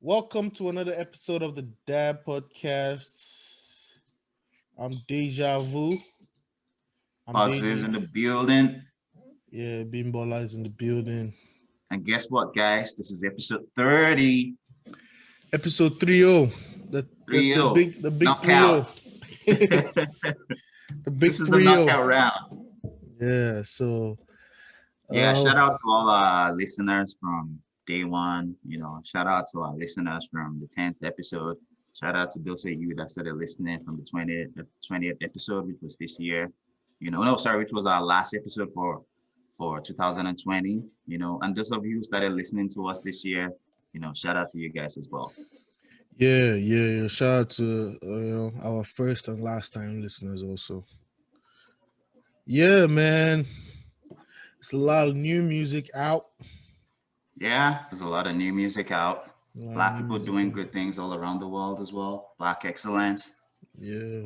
Welcome to another episode of the Dad Podcast. I'm Deja Vu. I'm Pogs is Deji. in the building. Yeah, Bimbola is in the building. And guess what, guys? This is episode 30. Episode 30. The 30. big 30. Knockout. The big This is the 30. knockout round. Yeah, so Yeah, shout out to all our listeners from day one. Shout out to our listeners from the 10th episode. Shout out to those of you that started listening from the 20th episode, which was this year. Which was our last episode for 2020. And those of you who started listening to us this year, shout out to you guys as well. Yeah. Shout out to our first and last time listeners also. Yeah, man. It's a lot of new music out. Yeah, there's a lot of new music out. Black people doing good things all around the world as well. Black excellence. Yeah.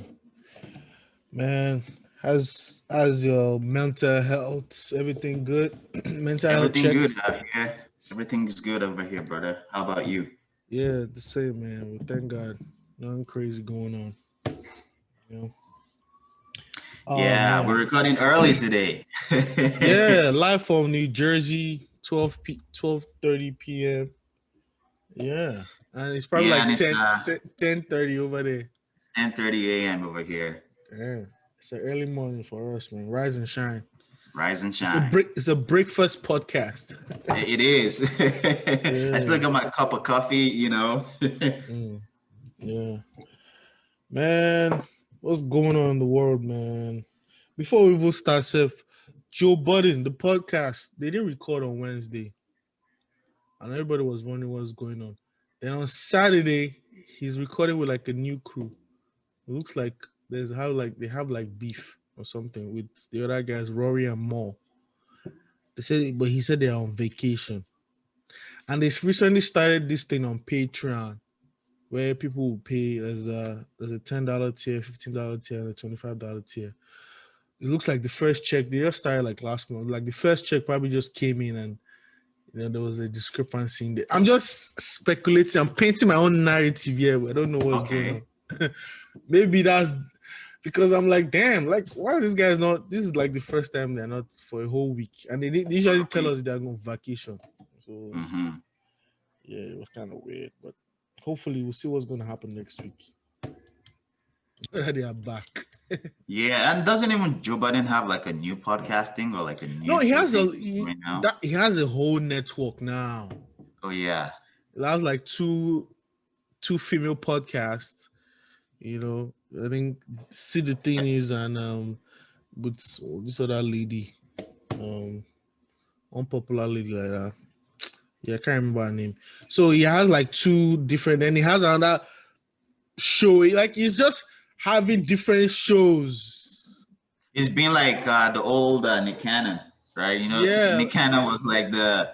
Man, how's your mental health? Everything good? Mental health check? Everything good out here. Everything is good over here, brother. How about you? Yeah, the same, man. Well, thank God. Nothing crazy going on. Yeah, we're recording early today. Yeah, live from New Jersey, 12:30 p.m. Yeah, and it's probably 10:30 over there. 10:30 a.m. over here. Yeah, it's an early morning for us, man. Rise and shine. Rise and shine. It's a breakfast podcast. It is. Yeah. I still got my cup of coffee, Yeah. Man, what's going on in the world, man? Before we even start, Joe Budden, the podcast, they didn't record on Wednesday. And everybody was wondering what's going on. Then on Saturday, he's recording with like a new crew. It looks like they have beef or something with the other guys, Rory and Mo. He said they're on vacation. And they recently started this thing on Patreon where people will pay there's a $10 tier, $15 tier, and a $25 tier. It looks like the first check, they just started like last month. Like the first check probably just came in and there was a discrepancy in there. I'm just speculating. I'm painting my own narrative here. I don't know what's going on. Maybe that's because I'm like, damn, like why are these guys not? This is like the first time they're not for a whole week. And they usually tell us they're going on vacation. So yeah, it was kind of weird. But hopefully we'll see what's going to happen next week. They are back. Yeah, and doesn't even Joe Biden have like a new podcasting or like a new? No, he has a whole network now. Oh yeah, it has like two female podcasts. I think See the Thing is and with this other lady, unpopular lady like that. Yeah, I can't remember her name. So he has like two different, and he has another show. Like he's just having different shows. It's been like the old Nick Cannon, right? Nick Cannon was like the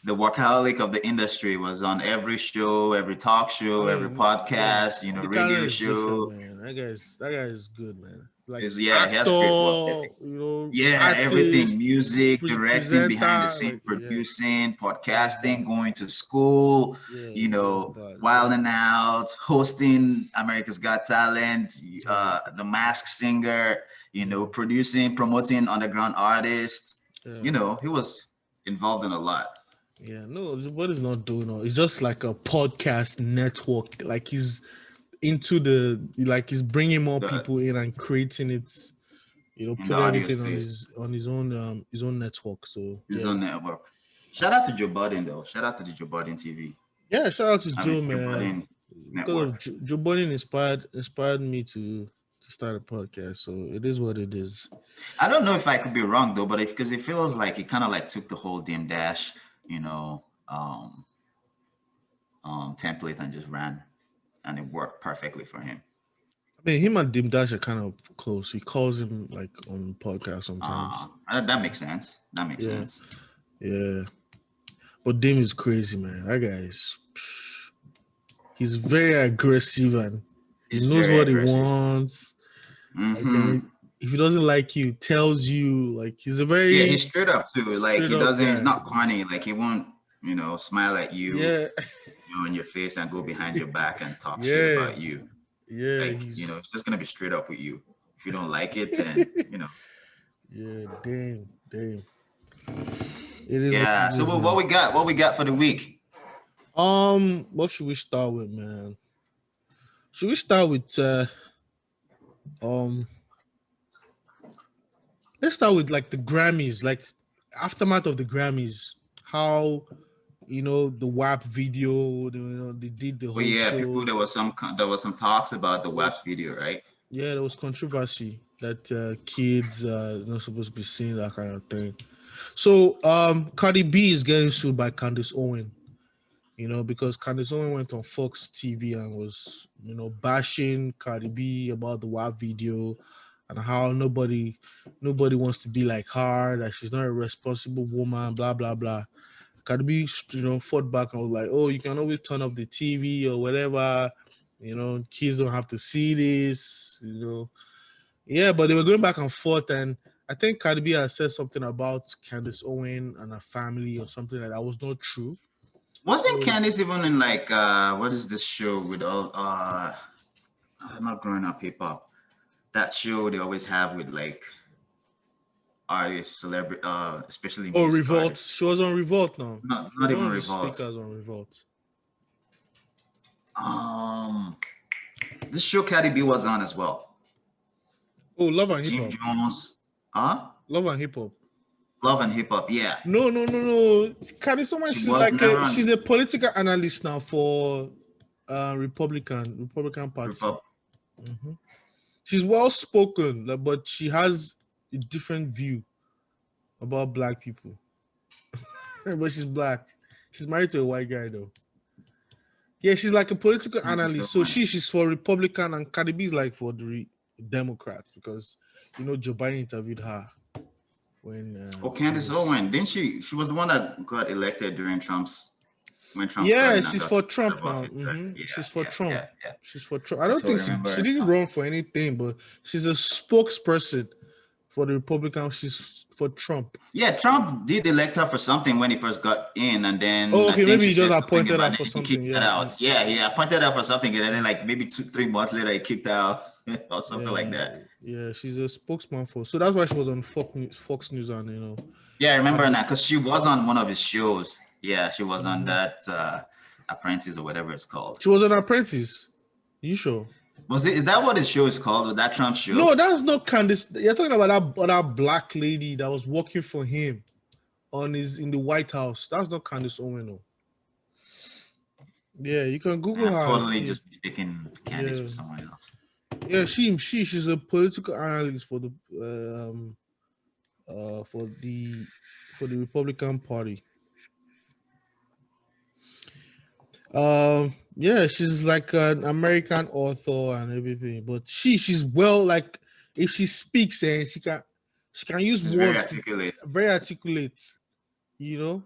workaholic of the industry, was on every show, every talk show, every podcast, radio show. Man. That guy is good, man. Like actor, he has great work ethic. Artist, everything, music, directing, behind the scene, producing, podcasting, going to school, wilding out, hosting America's Got Talent, The Masked Singer, producing, promoting underground artists. He was involved in a lot. Yeah, no, what he's not doing. It's just like a podcast network. Like he's into he's bringing more people in and creating it. Put everything on his own network. So his own network. Shout out to Joe Budden though. Shout out to the Joe Budden TV. Yeah, shout out to Joe, man. Because of Joe Budden inspired me to start a podcast. So it is what it is. I don't know if I could be wrong though, but because it feels like it kind of like took the whole Dim Dash template and just ran, and it worked perfectly for him. I mean, him and Dim Dash are kind of close. He calls him like on podcast sometimes. That makes sense. Sense. Yeah, but Dim is crazy, man. That guy he's very aggressive and he knows what he wants. Like, if he doesn't like you, tells you. Like he's he's straight up too. Like he doesn't. He's not corny. Like he won't, smile at you. Yeah. in your face and go behind your back and talk shit Yeah, about you. yeah, Like, he's it's just gonna be straight up with you. If you don't like it, then yeah, damn, damn. It is what Yeah. it So is, what man. we got? What we got for the week? What should we start with, man? Should we start with um let's start with like the Grammys, like aftermath of the Grammys. How the WAP video, they did the Oh whole yeah, people. show. There was some talks about the There WAP was video, right? Yeah, there was controversy that kids not supposed to be seeing that kind of thing. So Cardi B is getting sued by Candice Owen, because Candice Owen went on Fox TV and was, bashing Cardi B about the WAP video and how nobody wants to be like her, that she's not a responsible woman, blah blah blah. Cardi B, fought back and was like, "Oh, you can always turn off the TV or whatever. Kids don't have to see this. Yeah, but they were going back and forth, and I think Cardi B had said something about Candace Owen and her family or something like that was not true. Wasn't So, Candice even in like what is this show with all not growing up hip hop? That show they always have with like artists, celebrity, especially oh, music Revolt. artists. She was on Revolt now. Not She was not one even of the Revolt. speakers on Revolt. This show Cardi B was on as well. Oh, Love and Hip Jim Hop. Jones, Love and Hip Hop. Love and Hip Hop. Yeah, No, no, no, no. Candace Owen, she was never on she's a political analyst now for Republican Party. Hip hmm She's well spoken, but she has a different view about black people. But she's black. She's married to a white guy though. Yeah, she's like a political So analyst. So funny. she's for Republican and Cardi B is like for the Democrats because Joe Biden interviewed her when Oh, he Candace was. Owen, didn't she? She was the one that got elected during when Trump got Yeah, in and she's got for out Trump of now. office. Right? She's for Yeah, Trump. yeah, yeah. She's for Trump. I I don't think totally remember she her didn't now. run for anything, but she's a spokesperson for the Republican. She's for Trump. Yeah, Trump did elect her for something when he first got in, and then Oh, I okay, think maybe she he just said something appointed her about it, for and he something. kicked that Yeah, out. Yeah, he appointed her for something, and then like maybe 2-3 months later, he kicked her out or something like yeah, that. yeah. She's a spokesman for. So that's why she was on Fox News and Yeah, I had remember a. now because she was on one of his shows. Yeah, she was on Mhm. that Apprentice or whatever it's called. She was an apprentice. You sure? Was it? Is that what his show is called? That Trump No, show? that's not Candice. You're talking about that black lady that was working for him in the White House. That's not Candice Owen. No. Yeah, you can Google I'm her and totally see. just mistaking Candice Yeah, for someone else. yeah. She's a political analyst for the for the Republican Party. Yeah, she's like an American author and everything, but she's well, like if she speaks and she can use She's very words to articulate. very articulate, you know.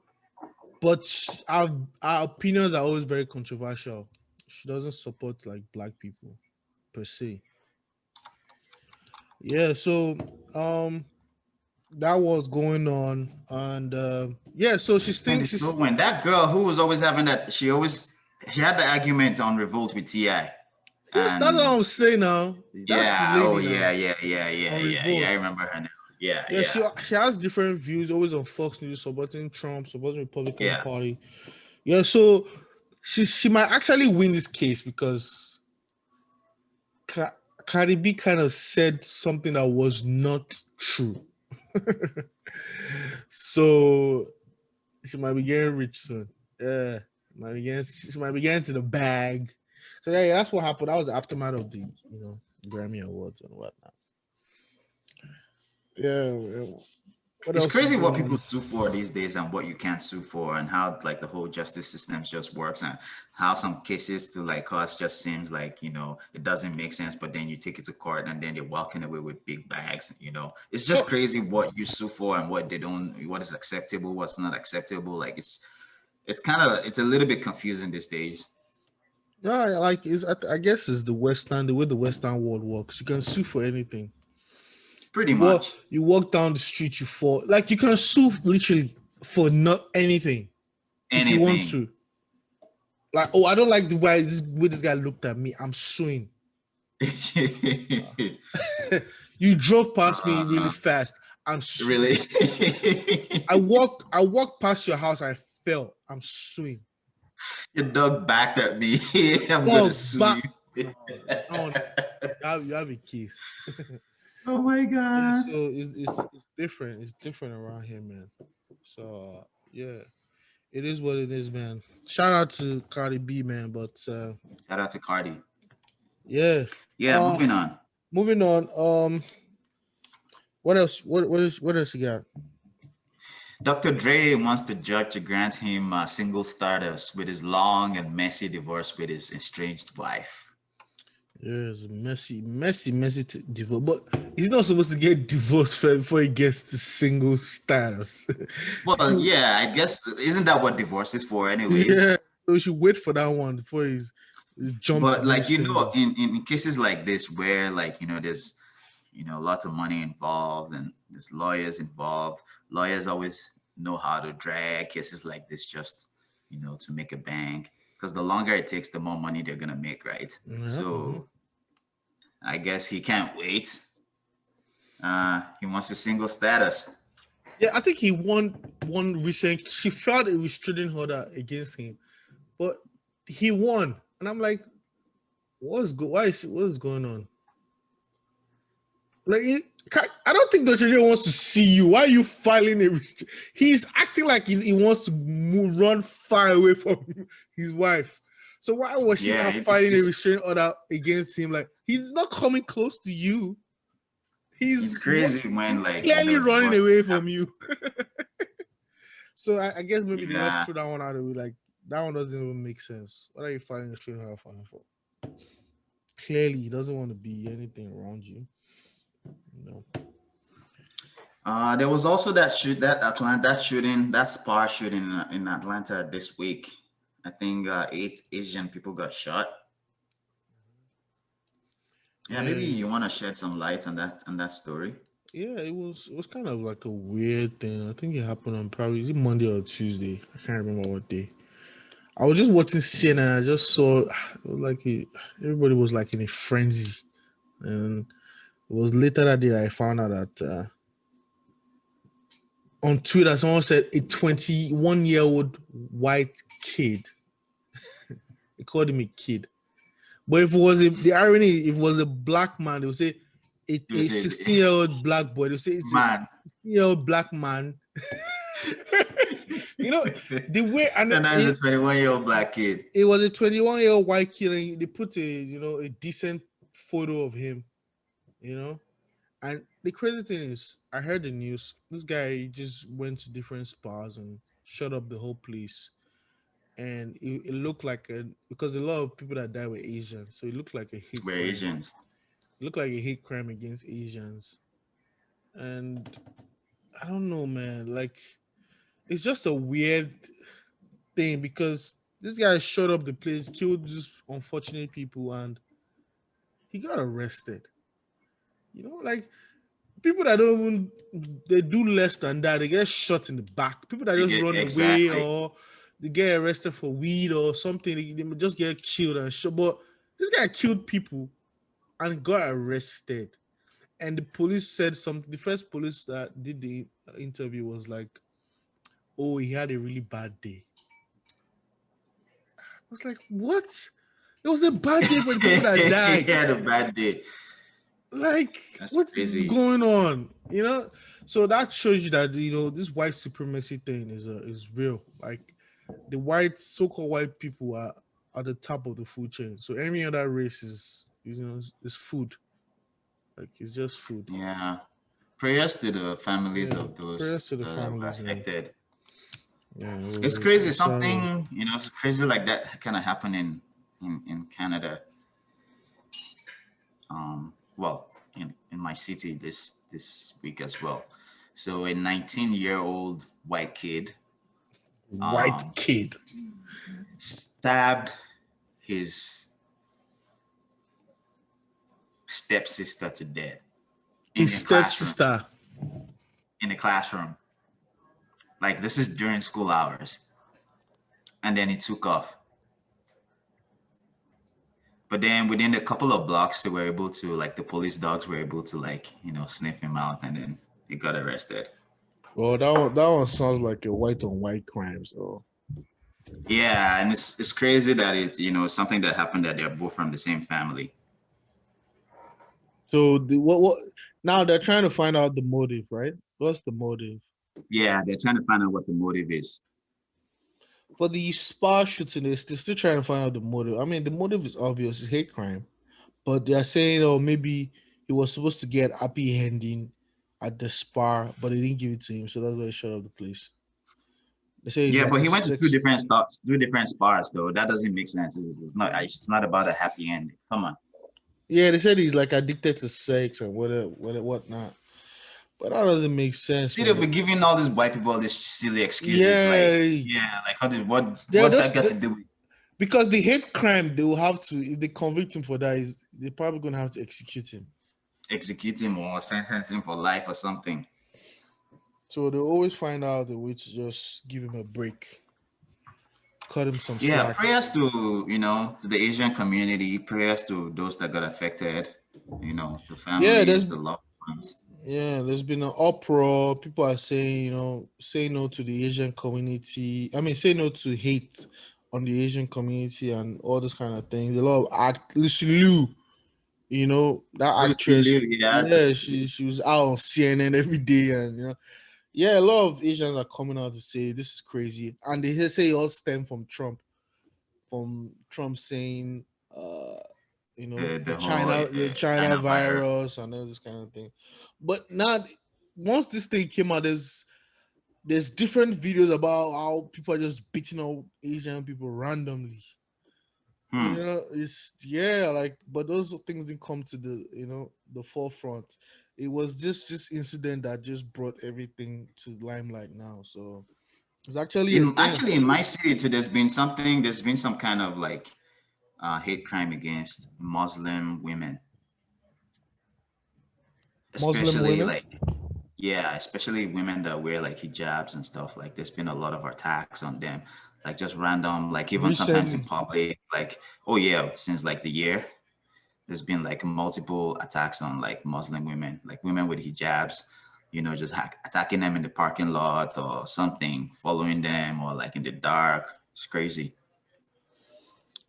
But our opinions are always very controversial. She doesn't support like black people per se. Yeah, so that was going on, and yeah, so she's thinking Candice she's Owen, that girl who was always having that, she had the argument on Revolt with Ti, yes, that's what and I'm saying now. That's the yeah, oh lady yeah, now yeah, yeah, yeah, on yeah, yeah. I Revolt. remember her now. Yeah, Yeah, yeah, she has different views, always on Fox News, supporting Trump, supporting Republican yeah. Party. Yeah, so she might actually win this case because Cardi B kind of said something that was not true. So she might be getting rich soon. Yeah, she might be getting to the bag. So yeah, that's what happened. That was the aftermath of the Grammy Awards and whatnot. Yeah. What It's else is crazy what going people on? sue for these days and what you can't sue for, and how like the whole justice system just works, and how some cases to like us just seems like it doesn't make sense, but then you take it to court and then they're walking away with big bags. It's just Oh, crazy what you sue for and what they don't, what is acceptable, what's not acceptable. Like it's a little bit confusing these days. yeah, like I guess it's the way the Western world works. You can sue for anything. Pretty much. You walk down the street, you fall. Like you can sue literally for not anything if you want Anything. to. Like, oh, I don't like the way this guy looked at me. I'm suing. You drove past me really fast. I'm suing. Really? I walked past your house. I fell. I'm suing. Your dog backed at me. I'm gonna Dog sue back. you. Oh, you have a case. Oh my Yeah, god. so it's different. It's different around here, man. So yeah, it is what it is, man. Shout out to Cardi B, man. But Shout out to Cardi. yeah. Yeah, Uh moving on. moving on. What else? What else you got? Dr. Dre wants the judge to grant him single status with his long and messy divorce with his estranged wife. Yeah, it's messy divorce. But he's not supposed to get divorced first before he gets the single status. Well, yeah, I guess isn't that what divorce is for, anyways? Yeah, so we should wait for that one before he's jumped to But being like single. in cases like this where there's lots of money involved and there's lawyers involved. Lawyers always know how to drag cases like this just to make a bank, because the longer it takes, the more money they're gonna make, right? Yeah. So I guess he can't wait. He wants a single status. Yeah, I think he won one recent. She filed a restraining order against him, but he won, and I'm like, what is going on? Like, I don't think Dr. J wants to see you. Why are you filing a? He's acting like he wants to run far away from his wife. So why was she Yeah, not filing a restraining order against him? Like, he's not coming close to you. it's crazy when clearly running divorce away from happen. you. So I guess maybe they just Yeah. threw that one out of it. Like, that one doesn't even make sense. What are you filing a restraining order for him for? Clearly, he doesn't want to be anything around you. No. There was also that shooting, that spar shooting in Atlanta this week. I think 8 Asian people got shot. Yeah, maybe Yeah. you want to shed some light on that story. Yeah, it was kind of like a weird thing. I think it happened on probably, is it Monday or Tuesday? I can't remember what day. I was just watching CNN. I just saw it was like everybody was like in a frenzy, and it was later that day that I found out that on Twitter someone said a 21-year-old white kid. They called him a kid, but if it was the irony, if it was a black man, they would say a 16-year-old black boy. They would say it's Man. a 16-year-old black man. The way, and And that's a 21-year-old black kid. it was a 21-year-old white kid, and they put a decent photo of him, and the crazy thing is, I heard the news, this guy just went to different spas and shut up the whole place, and it looked like because a lot of people that died were Asians, so it looked like a hate We're crime. Asians. It looked like a hate crime against Asians, and I don't know, man, like, it's just a weird thing because this guy shut up the place, killed just unfortunate people, and he got arrested. Like, people that don't even, they do less than that, they get shot in the back. People that just run away Exactly. or they get arrested for weed or something, they just get killed and shot. But this guy killed people and got arrested. And the police said something. The first police that did the interview was like, "Oh, he had a really bad day." I was like, "What? It was a bad day for the people that died." He had a bad day. Like, That's what is crazy. going on? So that shows you that this white supremacy thing is real. Like, the so-called white people are at the top of the food chain. So any other race is food. Like, it's just food. Yeah. Prayers to the families Yeah. of those Prayers to the that were families, man. affected. Yeah, It's it crazy. was sad. It's crazy like that kind of happened in Canada. Well, in my city this week as well. So a 19-year-old white kid White kid. stabbed his stepsister to death in His the classroom. stepsister. In the classroom. Like, this is during school hours. And then he took off. But then within a couple of blocks, they were able to, like, the police dogs were able to, like, sniff him out, and then he got arrested. Well, that one sounds like a white on white crime. So Yeah, and it's crazy that it's something that happened that they're both from the same family. so what now they're trying to find out the motive, right? What's the motive? Yeah, they're trying to find out what the motive is. For the spa shooting, they're still trying to find out the motive. I mean, the motive is obvious, it's hate crime. But they're saying, oh, maybe he was supposed to get happy ending at the spa, but they didn't give it to him, so that's why he shut up the place. They say it's Yeah, like but a he went to sex. two different spas though. That doesn't make sense. It's not about a happy ending. Come on. Yeah, they said he's like addicted to sex and whatnot. But that doesn't make sense, See, they'll be man. giving all these white people all these silly excuses. Like, Yeah, yeah, like they're what's that just got to do with? because the hate crime they will have to, if they convict him for that, is they're probably gonna have to execute him. Execute him or sentence him for life or something. So they always find out a way to just give him a break, cut him some Yeah, slack. prayers to the Asian community, prayers to those that got affected, the Yeah, families, there's the loved ones. there's been an uproar. People are saying, say no to the Asian community. I mean, say no to hate on the Asian community and all those kind of things. A lot of Lucy Liu, that Lucy actress. Liu, yeah. Yeah, she was out on CNN every day, and yeah, a lot of Asians are coming out to say this is crazy, and they say it all stem from Trump saying, The whole The China China virus. virus and all this kind of thing. But now, once this thing came out, there's different videos about how people are just beating up Asian people randomly. It's like, but those things didn't come to the forefront. It was just this incident that just brought everything to limelight now. So it's actually a thing. In my city too, there's been some kind of like hate crime against Muslim women, Muslim especially women. like, yeah, especially women that wear like hijabs and stuff. Like, there's been a lot of attacks on them, like just random, like even sometimes in Recently. public. Like, oh yeah, since like the year, there's been like multiple attacks on like Muslim women, like women with hijabs, just attacking them in the parking lot or something, following them or like in the dark. It's crazy.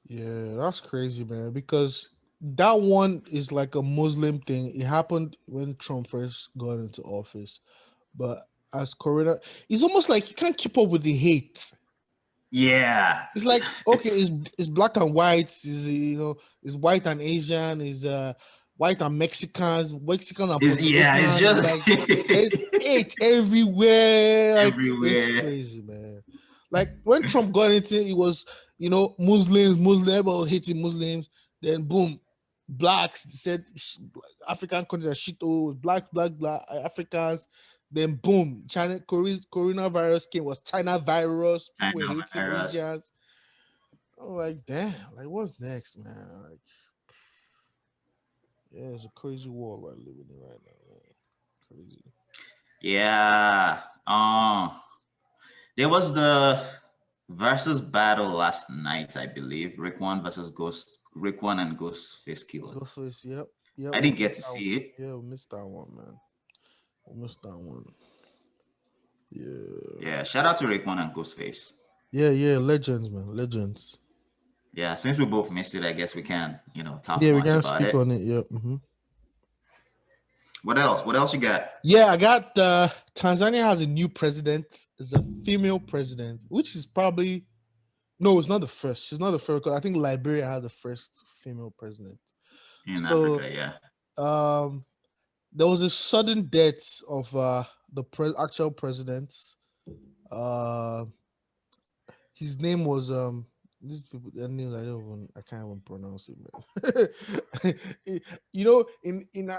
Yeah, that's crazy, man. Because that one is like a Muslim thing. It happened when Trump first got into office, but as Corona, it's almost like you can't keep up with the hate. Yeah, It's like, okay, it's black and white. It's white and Asian. Is white and Mexicans. Mexicans and Puerto it's Ricans. just Like, there's hate everywhere. Like, it's everywhere. crazy, man. Like when Trump got into it, was Muslims, everybody was hating Muslims. Then boom, blacks said African countries are shit. Oh, black, Africans. Then boom, coronavirus came, was China virus. I People were know, hating virus. Asians. I'm like, damn, like what's next, man? Like, yeah, it's a crazy world we're living in right now, man. Crazy. Yeah. There was the versus battle last night, I believe. Rick One versus Ghost. Rick One and Ghostface Killer. Ghostface, yep. I didn't get to see it. Yeah, we missed that one, man. We missed that one. Yeah. Yeah. Shout out to Rick One and Ghostface. Yeah. Legends, man. Legends. Yeah. Since we both missed it, I guess we can, talk Yeah, we much can about speak it. on it. Yeah. Mm-hmm. What else? What else you got? Yeah, I got Tanzania has a new president. It's a female president, which is probably no, it's not the first. She's not the first because I think Liberia had the first female president. In So, Africa, yeah. there was a sudden death of the actual president. His name was these people, their names I can't even pronounce it, man.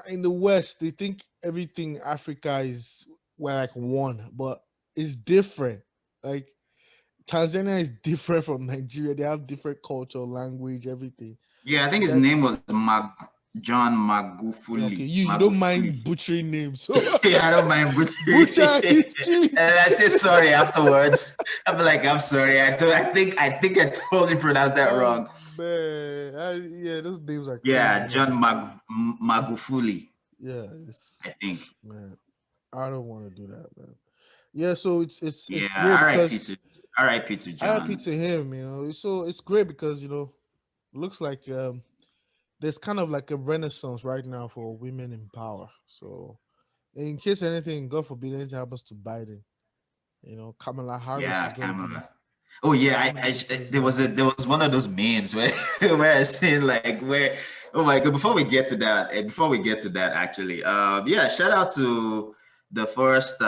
In the West, they think everything Africa is like one, but it's different. Like Tanzania is different from Nigeria. They have different culture, language, everything. Yeah, I think his name was John Magufuli. Okay, you don't mind butchering names. So Yeah, I don't mind butchering. butcher is killing. And I say sorry afterwards. I'm like, I'm sorry. I think I totally pronounced that wrong. man. Yeah, those names are crazy, Yeah, man. Magufuli, Yeah, it's I think. man. I don't want to do that, man. Yeah, so it's Yeah, great because R.I.P. to RIP John. to him. So it's great because looks like there's kind of like a renaissance right now for women in power. So in case anything, God forbid anything happens to Biden, Kamala Harris Yeah, is gonna be Kamala. Oh yeah, gonna be the president. there was one of those memes where where I seen like where oh my god, before we get to that actually, yeah, shout out to the first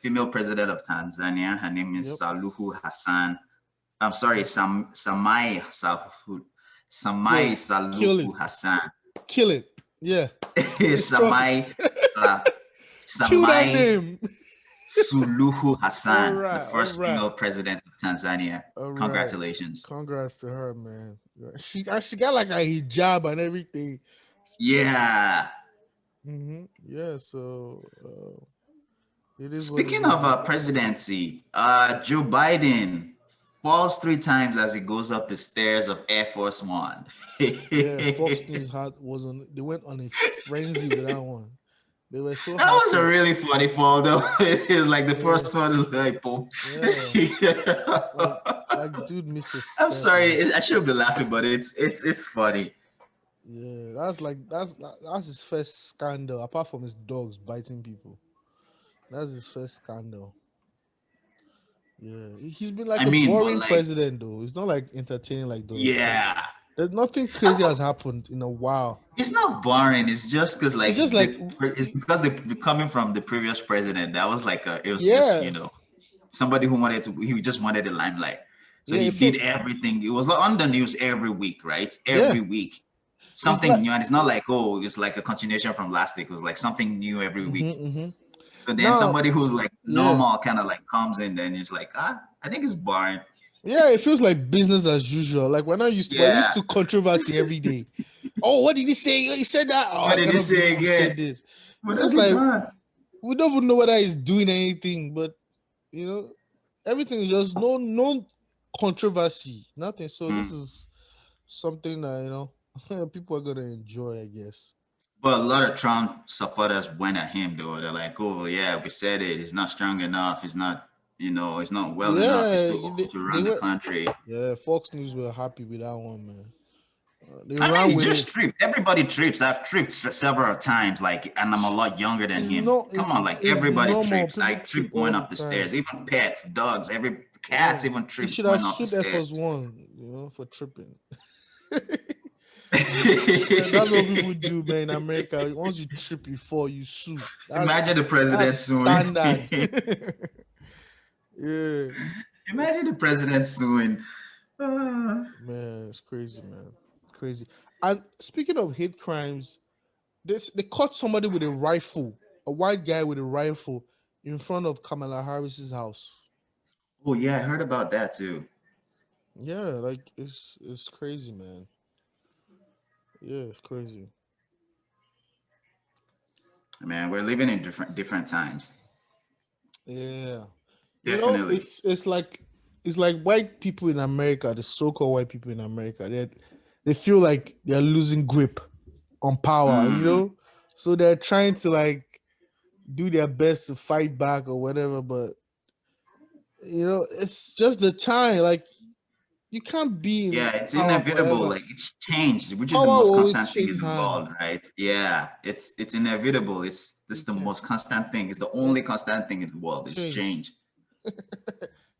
female president of Tanzania. Her name is Yep. Saluhu Hassan. I'm sorry, Yep. Yo, Samai kill it. Saluhu Hassan. Kill it. Yeah. Destroy it. Samai Sa, Kill that Samai name. Suluhu All Hassan, the right. All first right. female president of Tanzania. All right. Congratulations. Congrats to her, man. She got like a hijab and everything. Yeah. Yeah. So it is what it Speaking is, of man. presidency, Joe Biden falls 3 times as he goes up the stairs of Air Force One. Yeah. Fox That News had was on. They went on a frenzy with that one. They were so was a happy. really funny fall, though. It was like the Yeah. first one is like, boom. Yeah. Like dude missed a I'm step, man. sorry, I shouldn't be laughing, but it's funny. Yeah, that's his first scandal, apart from his dogs biting people. That's his first scandal. Yeah, he's been like I a mean, but boring like, president though. He's not like entertaining like Donald Trump. yeah. There's nothing crazy has happened in a while. It's not boring. It's just because It's just like like, it's because they coming from the previous president. That was like it was just yeah, somebody he just wanted the limelight. So yeah. he It did feels, everything. It was on the news every week, right? yeah. Every week, It's something like, new, and it's not like it's like a continuation from last week. It was like something new every week. hmm. So then Now, somebody who's like yeah, normal kind of like comes in, then it's like I think it's boring. yeah. It feels like business as usual. Like we're Yeah. used to controversy every day. Oh, what did he say? He said that. Oh, What I did he cannot say believe he again? said this. What It's has just he like done? we don't even know whether he's doing anything, but you know, everything is just no controversy, nothing. So this Mm. is something that people are gonna enjoy, I guess. But a lot of Trump supporters went at him though. They're like, "Oh yeah, we said it. He's not strong enough. He's not, he's not well enough. He's Yeah, too old to they run the were. country." Yeah, Fox News were happy with that one, man. They I mean, ran he with just it. tripped. Everybody trips. I've tripped several times, like, and I'm a lot younger than It's him. no, Come on, like it's everybody normal. trips. I People trip trip all going the up the stairs. time. Even pets, dogs, every Yeah, cats even he trip should have going up the sued Air stairs. Force One, for tripping. Yeah, that's what people do, man. In America, once you trip, you fall, you sue. Imagine the That's president suing. standard. Yeah, Imagine it's, the president suing. Uh, man, it's crazy, man, crazy. And speaking of hate crimes, they caught somebody with a rifle, a white guy with a rifle, in front of Kamala Harris's house. oh yeah, I heard about that too. Yeah, like it's crazy, man. Yeah, it's crazy. Man, we're living in different times. Yeah, Definitely. it's like white people in America, the so-called white people in America, they feel like they're losing grip on power, Mm. so they're trying to like do their best to fight back or whatever, but it's just the time. Like you can't be in Yeah, it's power inevitable. forever. Like it's changed, which is the Power will most always constant thing in change the world, hands. right? Yeah, it's inevitable. It's this You the can't most constant thing. It's the yeah, only constant thing in the world. It's change. change.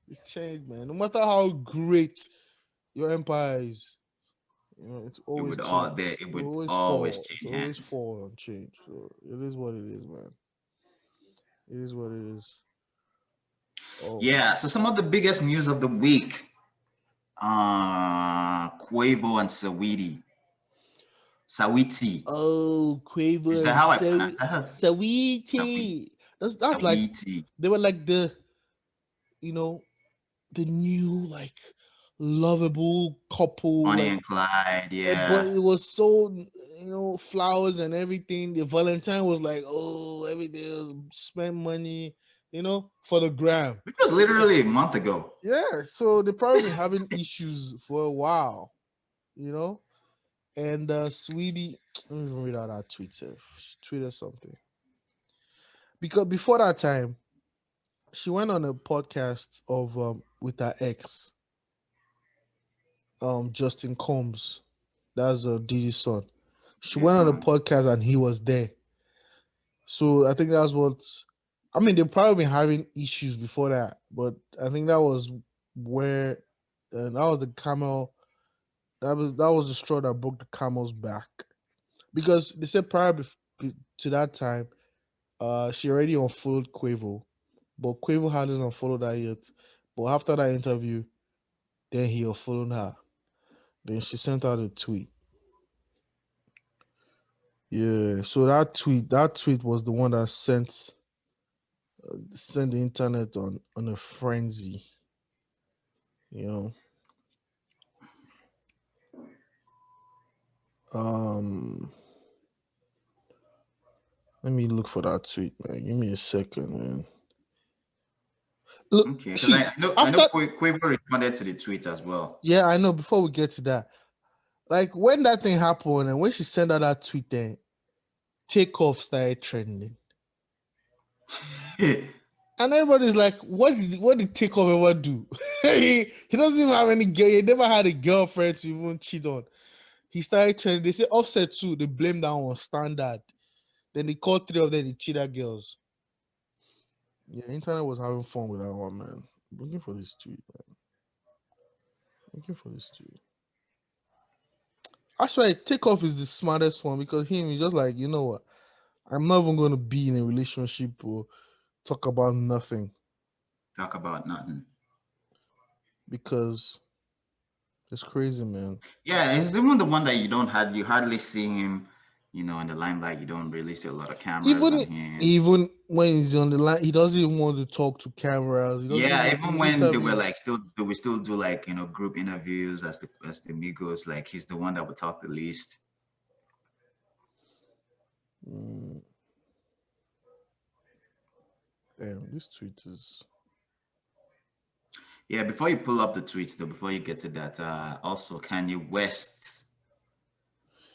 It's change, man. No matter how great your empire is, it's always change. It It will would always always fall. It change will always hands. fall and change. So it is what it is, man. It is what it is. Oh, Yeah. So some of the biggest news of the week. Quavo and Sawiti. Is Quavo that and how I pronounce that? Sweetie. That's like Sawiti. they were like you know the new like lovable couple, Bonnie like and Clyde. but Yeah. it was so flowers and everything. The Valentine was like, oh, everything was spend money, for the gram. Which was literally a month ago. Yeah, so they probably been having issues for a while. you know. And Sweetie, let me even read out that tweet. She tweeted something because before that time, she went on a podcast of with her ex, Justin Combs. That's Didi's son. She This went on a song. podcast and he was there. So I think that's what. I mean, they've probably been having issues before that, but I think that was where, and that was the camel. That was the straw that broke the camel's back because they said to that time, she already unfollowed Quavo, but Quavo hadn't unfollowed her yet. But after that interview, then he unfollowed her. Then she sent out a tweet. Yeah, so that tweet was the one that sent the internet on a frenzy. You know, um, let me look for that tweet, man. Give me a second, man. Look, Okay, because see, I know after Quavo responded to the tweet as well. yeah, I know. Before we get to that, like when that thing happened and when she sent out that tweet, then Takeoff started trending. And everybody's like, what did Takeoff ever do? he doesn't even have any girl. He never had a girlfriend to even cheat on. He started trending. They say Offset too. They blame that on Standard. Then they called three of them the cheater girls. Yeah, internet was having fun with that one, man. Looking for this tweet, man. Looking for this tweet. That's why Takeoff is the smartest one because him is just like, you know what? I'm not even going to be in a relationship or talk about nothing Talk about nothing. because it's crazy, man. Yeah, he's even the one that you hardly see him, in the limelight. You don't really see a lot of cameras Even on him. even when he's on the line, he doesn't even want to talk to cameras. He doesn't Yeah, even even in when they were interviews. like they would still do like group interviews as the Migos. Like he's the one that would talk the least. Mm, damn, this tweet is. Yeah, before you pull up the tweets though, before you get to that, also Kanye West.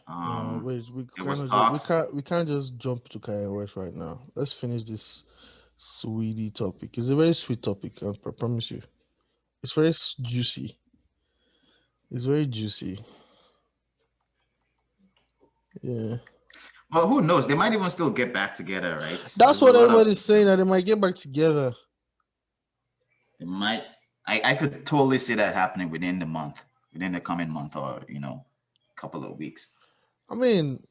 No, Um, wait, we there was kind of just we talks. can't just jump to Kanye West right now. Let's finish this sweetie topic. It's a very sweet topic. I promise you. It's very juicy. It's very juicy. Yeah, Well, who knows? They might even still get back together, right? that's There's a what lot of everybody's saying that they might get back together. they might. I could totally see that happening within the month, within the coming month, or couple of weeks. I mean,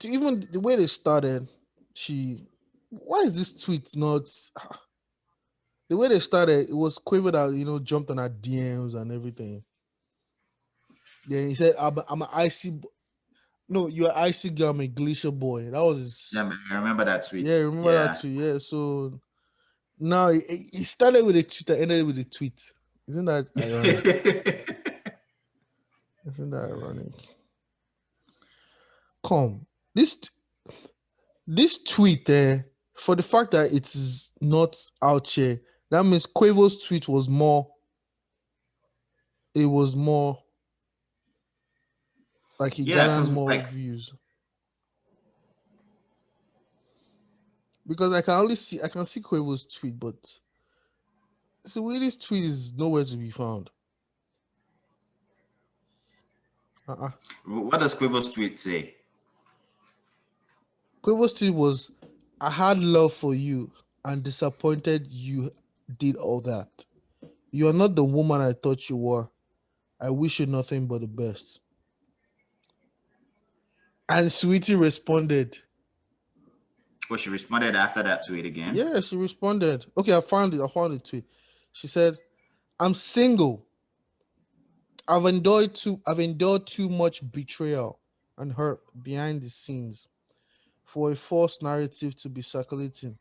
even the way they started, she. Why is this tweet not? The way they started, it was Quavo that jumped on her DMs and everything. Then he said, I'm an icy. No, you're an icy girl. I'm a glacier boy." That was his. Yeah, I remember that Yeah, tweet. remember that Yeah. too. Yeah, so now he started with a tweet and ended with a tweet. Isn't that ironic? Isn't that ironic? Come, this tweet for the fact that it is not out here, that means Quavo's tweet was more. It was more like he Yeah, gathered because more like views because I can see Quavo's tweet, but so Willie's tweet is nowhere to be found. Uh-uh. what does Quavo's tweet say? Quavo's tweet was, "I had love for you and disappointed you did all that. You are not the woman I thought you were. I wish you nothing but the best." And Sweetie responded. Well, she responded after that tweet again. Yeah, she responded. Okay, I found it. I found the tweet. She said, "I'm single. I've endured too much betrayal and hurt behind the scenes for a false narrative to be circulating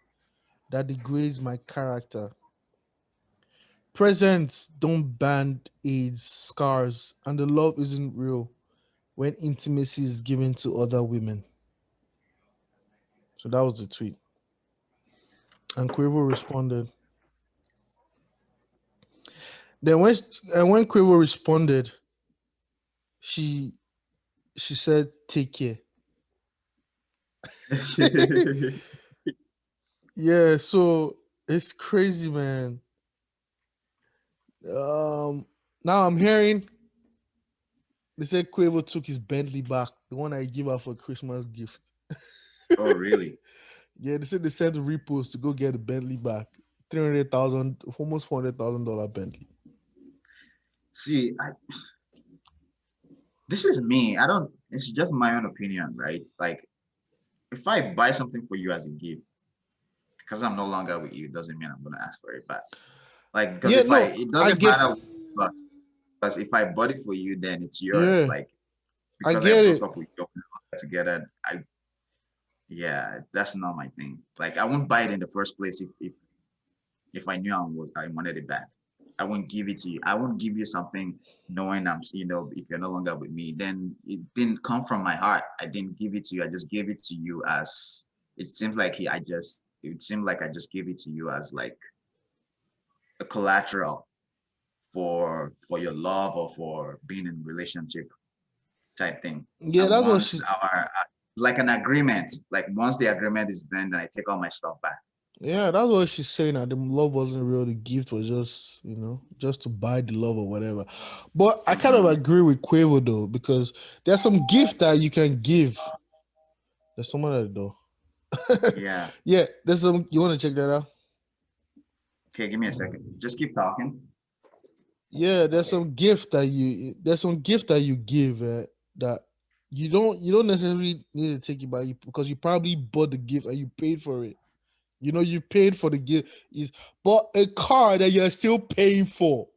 that degrades my character. Presents don't band aids scars, and the love isn't real when intimacy is given to other women." So that was the tweet. And Quavo responded. Then when Quavo responded, she she said take care. Yeah, so it's crazy, man. Um, now I'm hearing they said Quavo took his Bentley back, the one I give her for Christmas gift. Oh, really? Yeah, they said they sent repos to go get the Bentley back. 300,000, almost $400,000 Bentley. See, this is me. I don't. It's just my own opinion, right? Like, if I buy something for you as a gift, because I'm no longer with you, doesn't mean I'm gonna ask for it back. Like, because Yeah, if no, it I doesn't get. matter what it costs. Because if I bought it for you, then it's yours. Yeah, Like, I because I get broke it. up with you together, yeah, that's not my thing. Like, I won't buy it in the first place if I knew I wanted it back. I won't give it to you. I won't give you something knowing if you're no longer with me, then it didn't come from my heart. I didn't give it to you. I just gave it to you as it seemed like I just gave it to you as like a collateral for your love or for being in a relationship type thing. Yeah, And that's what once she's. our like an agreement, like once the agreement is done, then I take all my stuff back. Yeah, that's what she's saying. That the love wasn't real. The gift was just, just to buy the love or whatever. But I kind of Mhm. agree with Quavo though, because there's some gift that you can give. There's someone at the door. Yeah. Yeah, there's some. You want to check that out? Okay, give me a second. Just keep talking. Yeah, there's Okay. some gift that you give that you don't necessarily need to take it by you because you probably bought the gift and you paid for it. You paid for the gift is but a car that you're still paying for.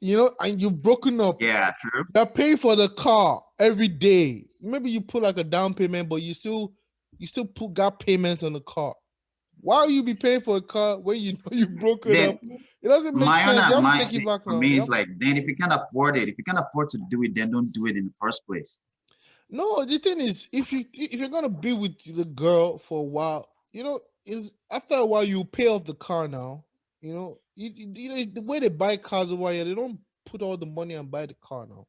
And you've broken up. Yeah, true. You're paying for the car every day. Maybe you put like a down payment, but you still got payments on the car. Why will you be paying for a car when you know you broke it Then up? It doesn't make my sense. You own have to my take it thing back for now. me You is have like, then if you can't afford it, if you can't afford to do it, then don't do it in the first place. No, the thing is, if you're gonna be with the girl for a while, is after a while you pay off the car now. The way they buy cars over here, they don't put all the money and buy the car now.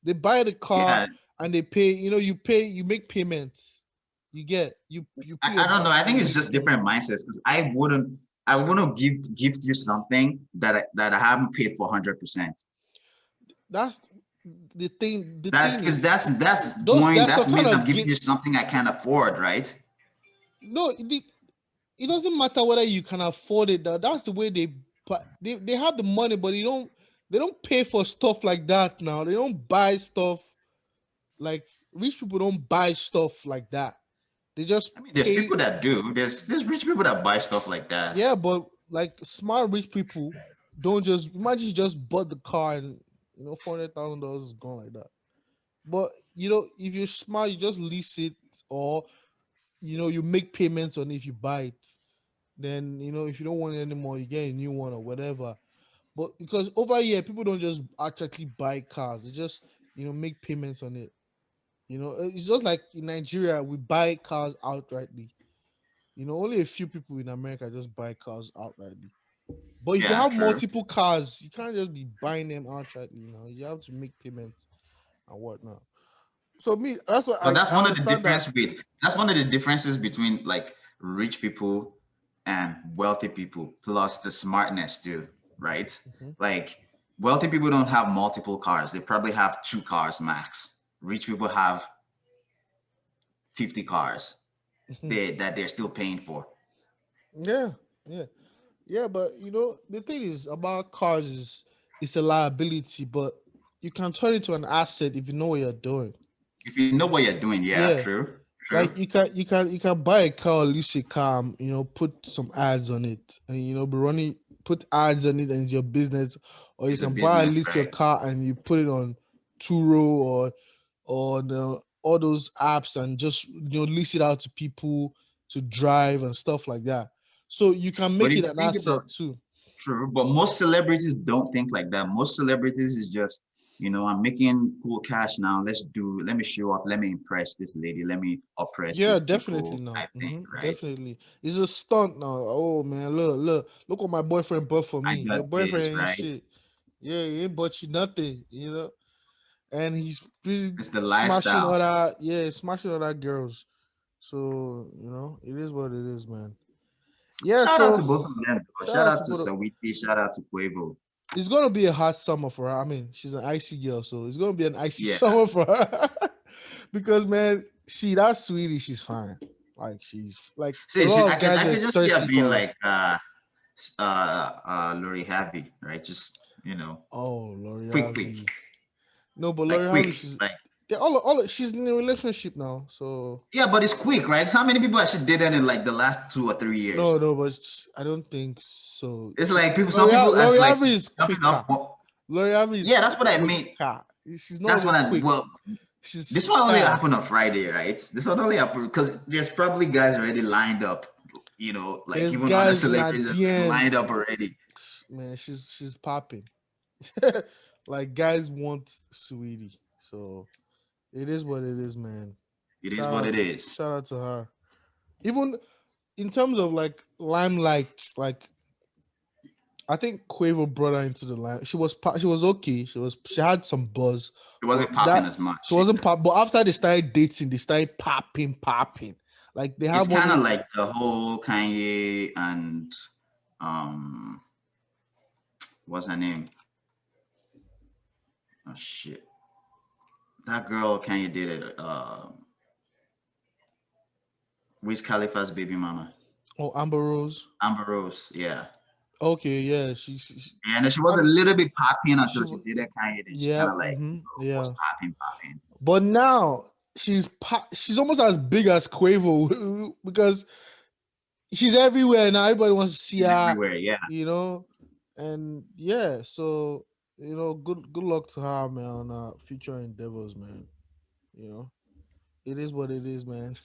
They buy the car Yeah, and they pay. You make payments. You put your I don't know. down I think payment, it's you make just different payments. mindsets because I wouldn't gift you something that I haven't paid for 100%. That's the thing. The That thing because is, that's those going that's that some kind means I'm of giving gift. you something I can't afford, right? No, it doesn't matter whether you can afford it. That's the way they have the money, but they don't pay for stuff like that now. They don't buy stuff like rich people don't buy stuff like that. They just I mean, there's pay. people that do. There's rich people that buy stuff like that. Yeah, but like smart rich people don't just imagine you just bought the car and $400,000 is gone like that. But if you're smart, you just lease it or you make payments on it if you buy it. Then if you don't want it anymore, you get a new one or whatever. But because over here, people don't just actually buy cars; they just make payments on it. It's just like in Nigeria, we buy cars outrightly. Only a few people in America just buy cars outrightly. But if you Yeah, have true. multiple cars, you can't just be buying them outrightly. You have to make payments and whatnot. So me, that's what But I understand that. that's one of the differences between like rich people and wealthy people, plus the smartness too, right? Mhm. Like wealthy people don't have multiple cars. They probably have two cars max. Rich people have 50 cars that they're still paying for. Yeah, yeah. Yeah, but the thing is about cars is it's a liability, but you can turn it to an asset if you know what you're doing. If you know what you're doing, yeah, Yeah, true, like true. you can buy a car or lease a car, put some ads on it, and be running put ads on it, and it's your business. Or you It's a can buy at business, least your right? car and you put it on Turo or all those apps and just lease it out to people to drive and stuff like that. So you can But make if it you an think about asset too. true, but most celebrities don't think like that. Most celebrities is just, I'm making cool cash now. Let me show up. Let me impress this lady. Let me oppress Yeah, these definitely people no. type thing, right? Definitely. It's a stunt now. Oh man, look what my boyfriend bought for I me. got Your boyfriend this, ain't right? shit. Yeah, he ain't bought you nothing. and he's busy It's the smashing lifestyle. other, yeah, smashing other girls. So it is what it is, man. Yeah. Shout out to So both of them, though. shout Shout out out to to both. Sawiti. Shout out to Quavo. It's gonna be a hot summer for her. I mean, she's an icy girl, so it's gonna be an icy Yeah. summer for her. Because man, that sweetie, she's fine. Like she's like a See, lot I of could guys I were could just see her thirsty being for her. like Lori Harvey, right? Just Oh, Lori quick, Harvey. No, but Lori like Harvey, quick, she's like they're all she's in a relationship now. So yeah, but it's quick, right? How many people actually did that in like the last 2 or 3 years? no, but I don't think so. It's like some people as Lori like Harvey is jumping quicker. up. Lori Harvey is Yeah, that's what I mean. quicker. She's not That's only what I quick, well. she's This one only happened fast. on Friday, right? This one only happened because there's probably guys already lined up. Like There's even other guys in her celebrities are DM. lined up already. Man, she's popping. Like guys want sweetie. So it is what it is, man. It is what it is. Shout out to her. Even in terms of like limelight, like I think Quavo brought her into the line. She was okay. She had some buzz, It but wasn't popping that as much. she wasn't pop. But after they started dating, they started popping. Like they It's have kind of money. like the whole Kanye and um, what's her name? Oh shit, that girl Kanye did it. Wiz Khalifa's baby mama, Oh, Amber Rose. Amber Rose. Yeah, Okay, yeah, and she I was a mean, little bit popping she until she was. did that Kanye. Then she Yeah, kind of like was yeah. popping. But now she's almost as big as Quavo because she's everywhere now. Everybody wants to see She's her, everywhere. Yeah, you know, and yeah. So good luck to her, man, on future endeavors, man. You know, it is what it is, man.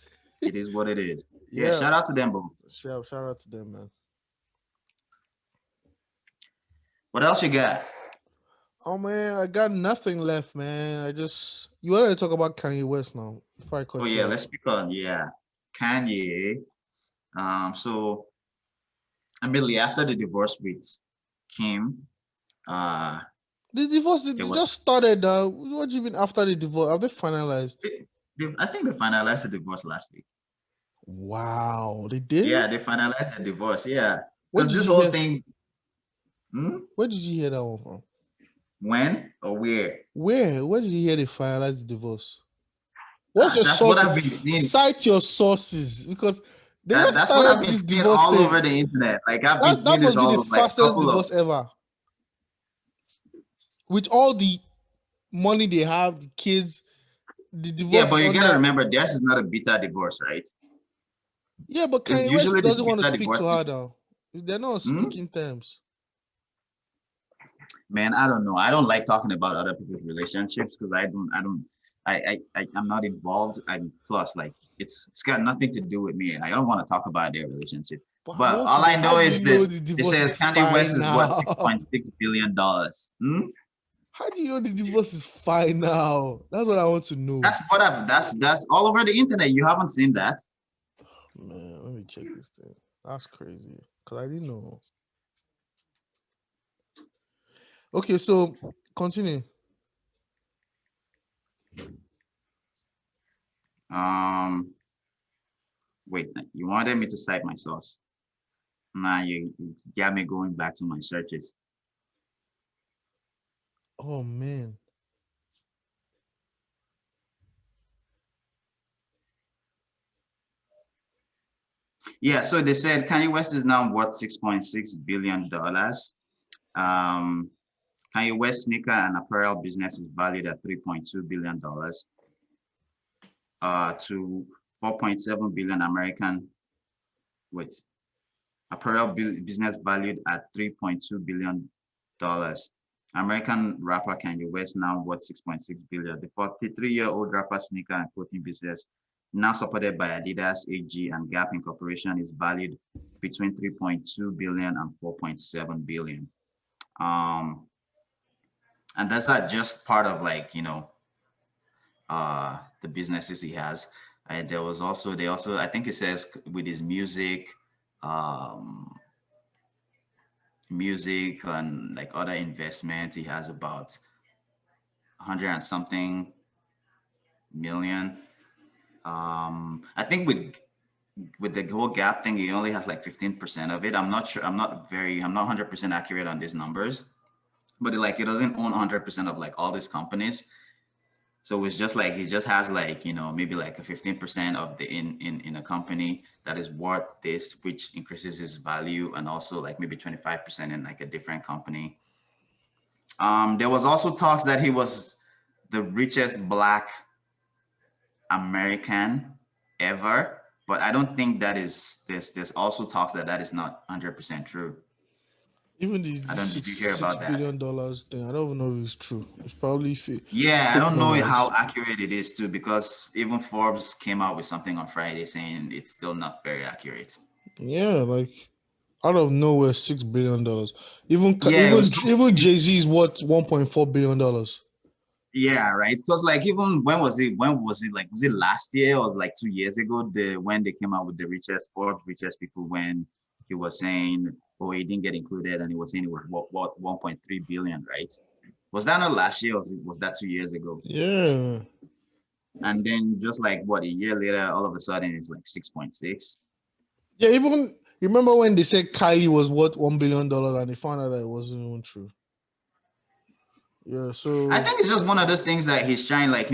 it is what it is. Yeah, Yeah, shout out to them both. shout out to them, man. What else you got? Oh man, I got nothing left, man. You wanted to talk about Kanye West now before I Oh cut you yeah, let's off. speak on Kanye. So immediately after the divorce with Kim, uh, The divorce it it was just started. What do you mean after the divorce? Have they finalized? I think they finalized the divorce last week. Wow, they did. Yeah, they finalized the divorce. Yeah, Where because did this you whole hear? thing, Where did you hear that one from? when or where? Where did you hear they finalized the divorce? What's your That's what sources? I've been seeing. Cite your sources because they just That's what I've started been this seeing divorce all thing. over the internet. Like I've been That seeing this must be the all like a fastest couple of. divorce ever. With all the money they have, the kids, the Yeah, divorce but is you gotta under. remember, theirs is not a bitter divorce, right? Yeah, but It's Kanye West usually the doesn't want to bitter speak to her divorces. though. They're not on Hmm? speaking terms. Man, I don't know. I don't like talking about other people's relationships because I'm not involved. I'm plus like it's got nothing to do with me. I don't want to talk about their relationship. But I But want to all know I how know do is you know this. the It divorce says is Kanye West fine is what six now? point six billion dollars. How do you know the divorce is fine now? That's what I want to know. That's all over the internet. You haven't seen that. Man, let me check this thing. That's crazy. Cause I didn't know. Okay, so continue. Um wait, you wanted me to cite my source. Nah, you got me going back to my searches. Oh man. Yeah, so they said Kanye West is now worth $6.6 billion. Um, Kanye West sneaker and apparel business is valued at $3.2 billion to 4.7 billion American with apparel business valued at $3.2 billion. American rapper Kanye West now worth 6.6 billion. The 43-year-old rapper sneaker and clothing business, now supported by Adidas, AG, and Gap Incorporation, is valued between 3.2 billion and 4.7 billion. Um, and that's not just part of like the businesses he has. And there was also they also I think it says with his um, music and like other investments he has about 100 and something million. I think with the whole Gap thing, he only has like 15% of it. I'm not sure. I'm not 100% accurate on these numbers, but like it doesn't own 100% of like all these companies. So it's just like he just has like maybe like a 15% of the in a company that is worth this, which increases his value, and also like maybe 25% in like a different company. There was also talks that he was the richest Black American ever, but I don't think that is there's also talks that that is not 100% true. Even I this don't. Did six you hear six about that? billion dollars thing, I don't even know if it's true. It's probably Yeah, I fake don't know how numbers. accurate it is too, because even Forbes came out with something on Friday saying it's still not very accurate. Yeah, like out of nowhere, $6 billion. Yeah, it was Even Jay Z is what $1.4 billion. yeah, right. Because like even when was it? When was it? Like was it last year or was it like 2 years ago? The when they came out with the richest Forbes richest people, when he was saying, oh, he didn't get included, and he was saying it was what 1.3 billion, right? Was that not last year, or was that 2 years ago? Yeah, And then just like what a year later, all of a sudden it's like 6.6. yeah. Even remember when they said Kylie was worth $1 billion and they found out that it wasn't even true. Yeah, I so think it's just one of those things that he's trying, like,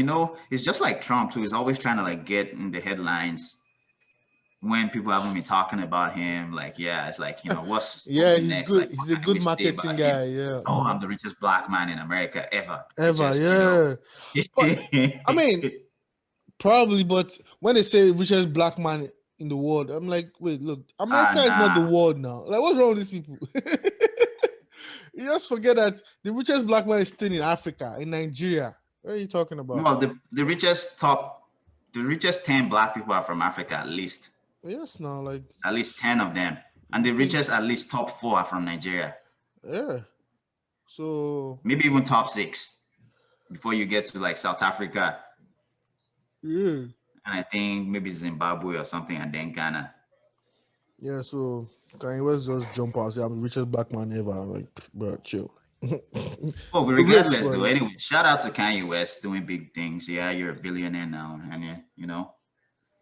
it's just like Trump too. He's always trying to like get in the headlines when people haven't been talking about him. Like, yeah, it's like, what's yeah, next? Like, what He's a can good we say marketing about him? guy. Yeah, Oh, I'm the richest Black man in America ever. It ever. just, Yeah, but I mean, probably. But when they say richest Black man in the world, I'm like, wait, look, America is not the nah. world now. Like, what's wrong with these people? You just forget that the richest Black man is still in Africa, in Nigeria. What are you talking about? Well, the richest 10 Black people are from Africa, at least. Yes, now, like, At least 10 of them. And the you think, richest, at least top four are from Nigeria. yeah. So, Maybe even top six before you get to like South Africa. yeah. And I think maybe Zimbabwe or something, and then Ghana. Yeah, so Kanye West just jump out and say, I'm the richest Black man ever. I'm like, bro, chill. Oh, but You're rich, regardless, though, but anyway, shout out to Kanye West doing big things. Yeah, you're a billionaire now, and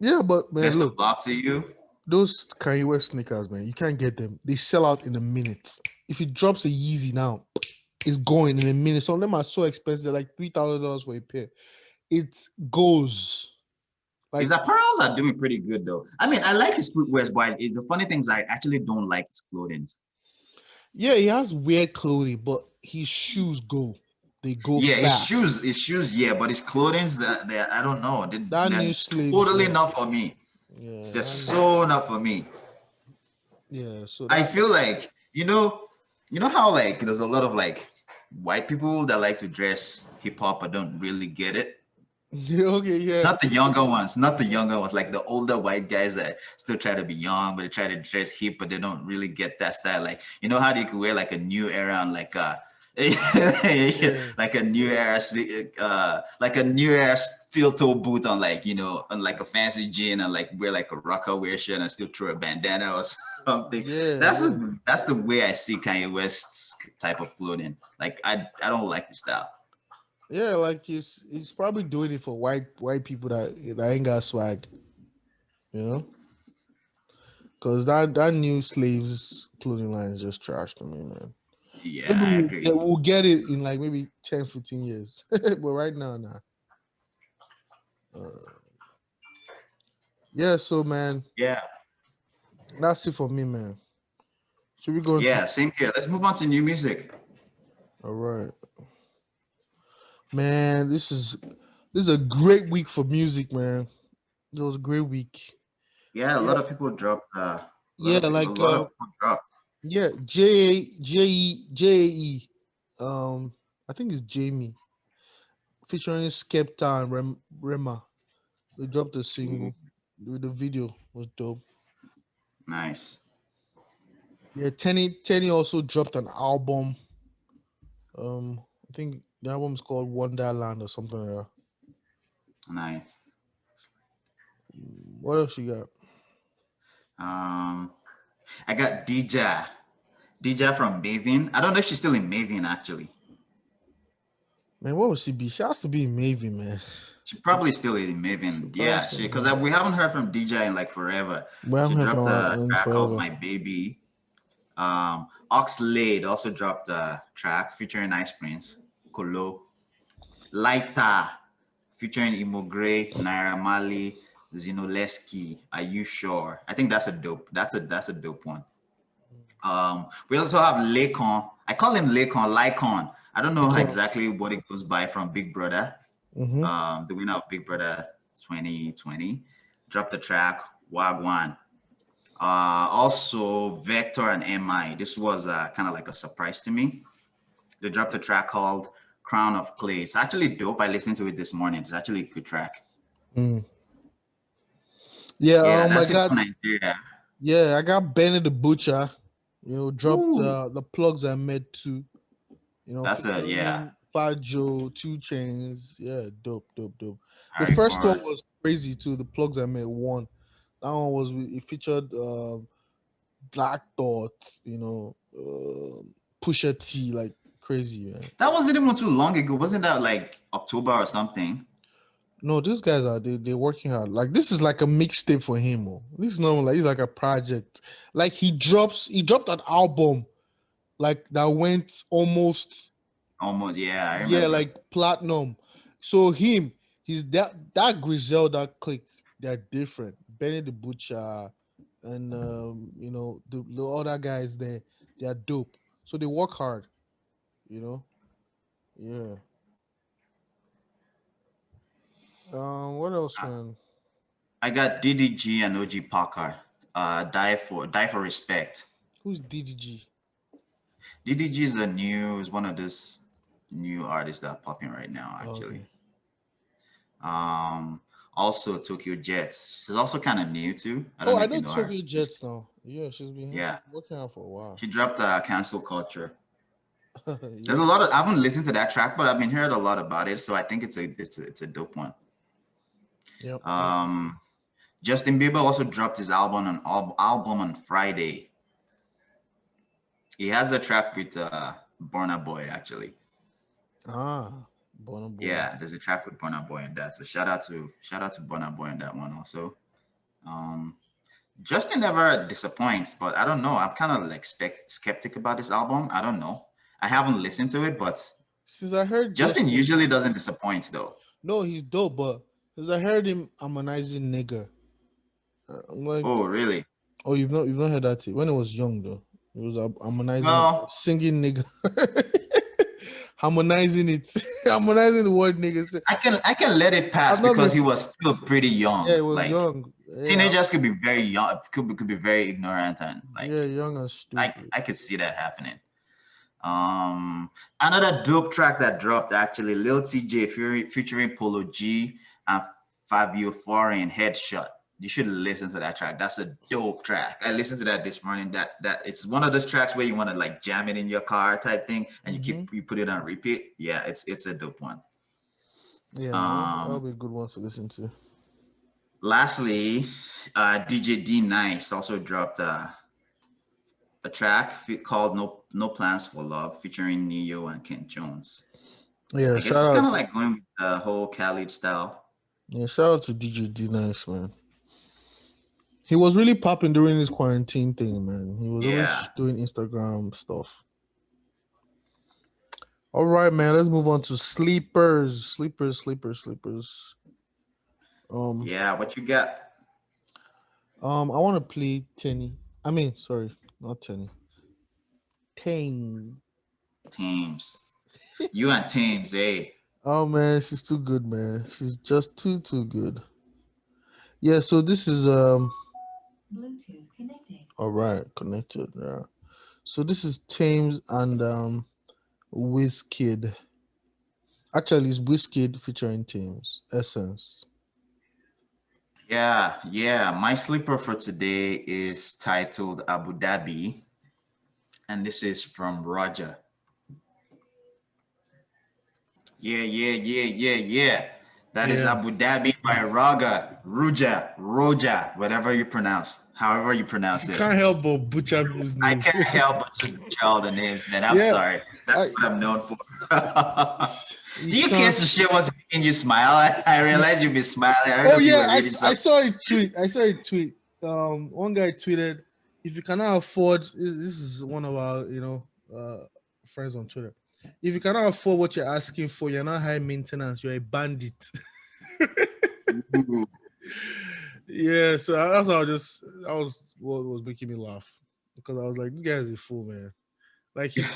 yeah, but man, best of look, luck to you. those Kanye West sneakers, man, you can't get them. They sell out in a minute. If he drops a Yeezy now, it's going in a minute. Some of them are so expensive, they're like $3,000 for a pair. It goes His like, apparels are doing pretty good, though. I mean, I like his footwear, but the funny thing is, I actually don't like his clothing. yeah, he has weird clothing, but his shoes go. They go Yeah, fast. his shoes, yeah, but his clothing's that I don't know. That new They're slaves, totally man. not for me. Yeah, They're so not for me. yeah. So I that feel like how like there's a lot of like white people that like to dress hip hop but don't really get it. okay, yeah. Not the younger ones, not the younger ones, like the older white guys that still try to be young, but they try to dress hip, but they don't really get that style. Like, how you could wear like a new era on like Yeah. like a new era like a new era steel toe boot on like on like a fancy jean, and like wear like a rocker wear shirt and still throw a bandana or something. Yeah, That's yeah. that's the way I see Kanye West's type of clothing. Like I don't like the style. Yeah, like he's probably doing it for white people that ain't got swag, you know? Because that new slaves clothing line is just trash to me, man. Yeah, Maybe I agree. we'll get it in like maybe 10, 15 years. But right now, nah. Uh, yeah, so man, Yeah. that's it for me, man. Should we go into Yeah, same here. Let's move on to new music. all right. Man, this is a great week for music, man. It was a great week. Yeah, a Yeah, lot of people dropped. yeah, A like lot of people dropped. yeah, J-A-E, I think it's Jamie featuring Skepta and Rema. They dropped a Ooh, single with the video was dope. nice, Yeah, Tenny also dropped an album. I think the album is called Wonderland or something like that. nice. What else you got? Um, I got Dija from Maven. I don't know if she's still in Maven actually. Man, what would she be? She has to be Maven, man. She probably still is She Maven. probably Yeah, still because Maven. we haven't heard from DJ in like forever. We She haven't heard from dropped her a in track called forever. My Baby. Oxlade also dropped a track featuring Ice Prince, Kolo, Laita featuring Imogre, Naira Mali, Zinoleski. Are you sure? I think that's a dope. That's a dope one. We also have Lakon. I call him Lakon, Lycon. I don't know Icon. exactly what it goes by from Big Brother. Mm-hmm. The winner of Big Brother 2020 dropped the track Wagwan. Also, Vector and MI. This was kind of like a surprise to me. They dropped a track called Crown of Clay. It's actually dope. I listened to it this morning. It's actually a good track. Mm. Yeah. Yeah, I that's it got. for Nigeria. Yeah, I got Benny the Butcher. Dropped Ooh, the plugs I made too. that's a yeah. Featuring Fat Joe, Two Chains. Yeah, dope, dope, dope. All The right, first one for was crazy too. The plugs I made one. That one was it featured Black Thought. Pusha T, like crazy man. that wasn't even too long ago. Wasn't that like October or something? No, these guys are they working hard. Like this is like a mixtape for him. Oh. This is not like he's like a project. Like he dropped an album like that went almost Almost, yeah, I yeah remember. like platinum. So he's that Griselda clique. They're different. Benny the Butcher and the other guys they are dope. So they work hard. You know. Yeah. What else, man? I got DDG and OG Parker. Die for Respect. Who's DDG? DDG is one of those new artists that are popping right now, Oh, actually. okay. Also Tokyo Jets. She's also kind of new too. I don't Oh, know I if you know know her. Tokyo Jets now. Yeah, she's Yeah, been working out for a while. she dropped Cancel Culture. There's Yeah. a lot of I haven't listened to that track, but I've been heard a lot about it, so I think it's a dope one. Yep. Yep. Um, Justin Bieber also dropped his album on Friday. He has a track with Burna Boy actually. Ah, Bono Boy. Yeah, there's a track with Burna Boy in that. So shout out to Burna Boy in that one also. Um, Justin never disappoints, but I don't know. I'm kind of like skeptic about this album. I don't know. I haven't listened to it, but Since I heard Justin Justin, usually doesn't disappoint though. no, he's dope, but since I heard him harmonizing nigga, I'm like, Oh, really? oh, you've not heard that when it was young though. It was harmonizing, No, singing nigga, harmonizing it, harmonizing the word nigga. I can let it pass I've not been. because he was still pretty Yeah, young. it was Like young. Yeah, teenagers could be very young, could be very ignorant, and like yeah, young and I stupid. I could see that happening. Um, Another dope track that dropped actually, Lil TJ featuring Polo G and Fabio Foreign, Headshot. You should listen to that track. That's a dope track. I listened to that this morning. That it's one of those tracks where you want to like jam it in your car type thing, and Mm-hmm. you put it on repeat. Yeah, it's a dope one. Yeah, that'll Um, be a good one to listen to. Lastly, DJ D Nice also dropped a track called No Plans for Love featuring Neo and Kent Jones. Yeah, I guess shout it's kind out. of like going with the whole Khalid style. Yeah, shout out to DJ D Nice, man. He was really popping during this quarantine thing, man. He was Yeah. always doing Instagram stuff. All right, man. Let's move on to sleepers. Sleepers. Um, Yeah. What you got? I want to play Tenny. I mean, sorry, not Tenny. Tang. Teams. You and teams, eh? Oh man, she's too good, man. She's just too good. Yeah. So this is Bluetooth connecting. all right, connected. Yeah. So this is Thames and Wizkid. Actually, it's Wizkid featuring Thames. Essence. Yeah. My sleeper for today is titled Abu Dhabi, and this is from Roger. Yeah. That is Yeah. Abu Dhabi by Roja, whatever you pronounce, however you pronounce You it. can't help but butcher people's I names. can't help but to butcher all the names, man. I'm Yeah. sorry. That's I, what I'm known for. Do you you care sound. to share what's making you smile? I realize you've been smiling. I don't know Oh if you yeah, were reading I something. saw a tweet. I saw a tweet. One guy tweeted, "If you cannot afford, this is one of our friends on Twitter. If you cannot afford what you're asking for, you're not high maintenance. You're a bandit." Ooh. Yeah, so that was what was making me laugh because I was like, "This guy's a fool, man." Like he's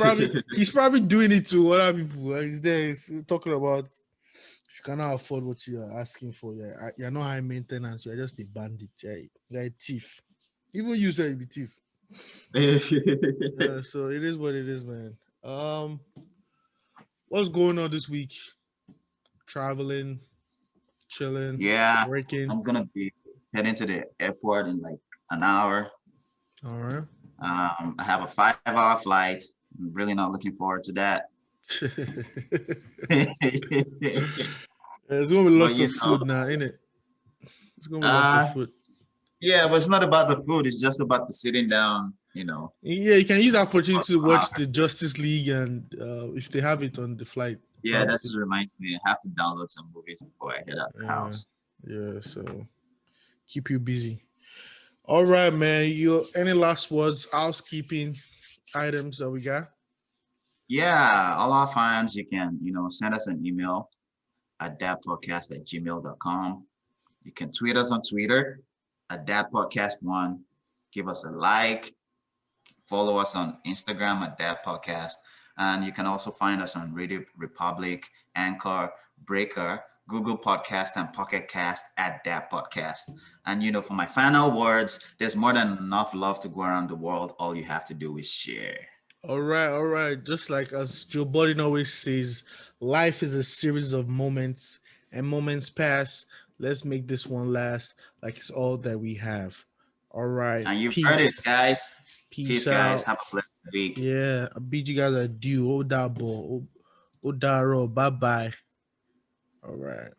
probably doing it to other people. Like he's talking about if you cannot afford what you are asking for, you're not high maintenance. You're just a bandit. You're a thief. Even you say you be thief. So it is what it is, man. What's going on this week? Traveling, chilling, Yeah, working. I'm gonna be heading to the airport in like an hour. All right. I have a 5-hour flight. I'm really not looking forward to that. There's gonna be But lots of food now, ain't it? It's gonna be lots of uh, food. yeah, but it's not about the food. It's just about the sitting down. Yeah, you can use that opportunity to watch the Justice League, and if they have it on the flight, Yeah, that just reminds me. I have to download some movies before I head out the yeah, house. yeah. So keep you busy. All right, man. You any last words, housekeeping items that we got? Yeah, all our fans, you can, send us an email at datpodcast@gmail.com. You can tweet us on Twitter at datpodcast1. Give us a like. Follow us on Instagram at datpodcast. And you can also find us on Radio Republic, Anchor, Breaker, Google Podcast, and Pocket Cast at Dat Podcast. And for my final words, there's more than enough love to go around the world. All you have to do is share. All right, all right. Just like as Joe Budden always says, life is a series of moments, and moments pass. Let's make this one last like it's all that we have. All right. And you've heard it, Peace. guys. Peace Peace, guys. out. Have a blessed week. Yeah. I bid you guys adieu. Odabo. Odaro. Bye bye. All right.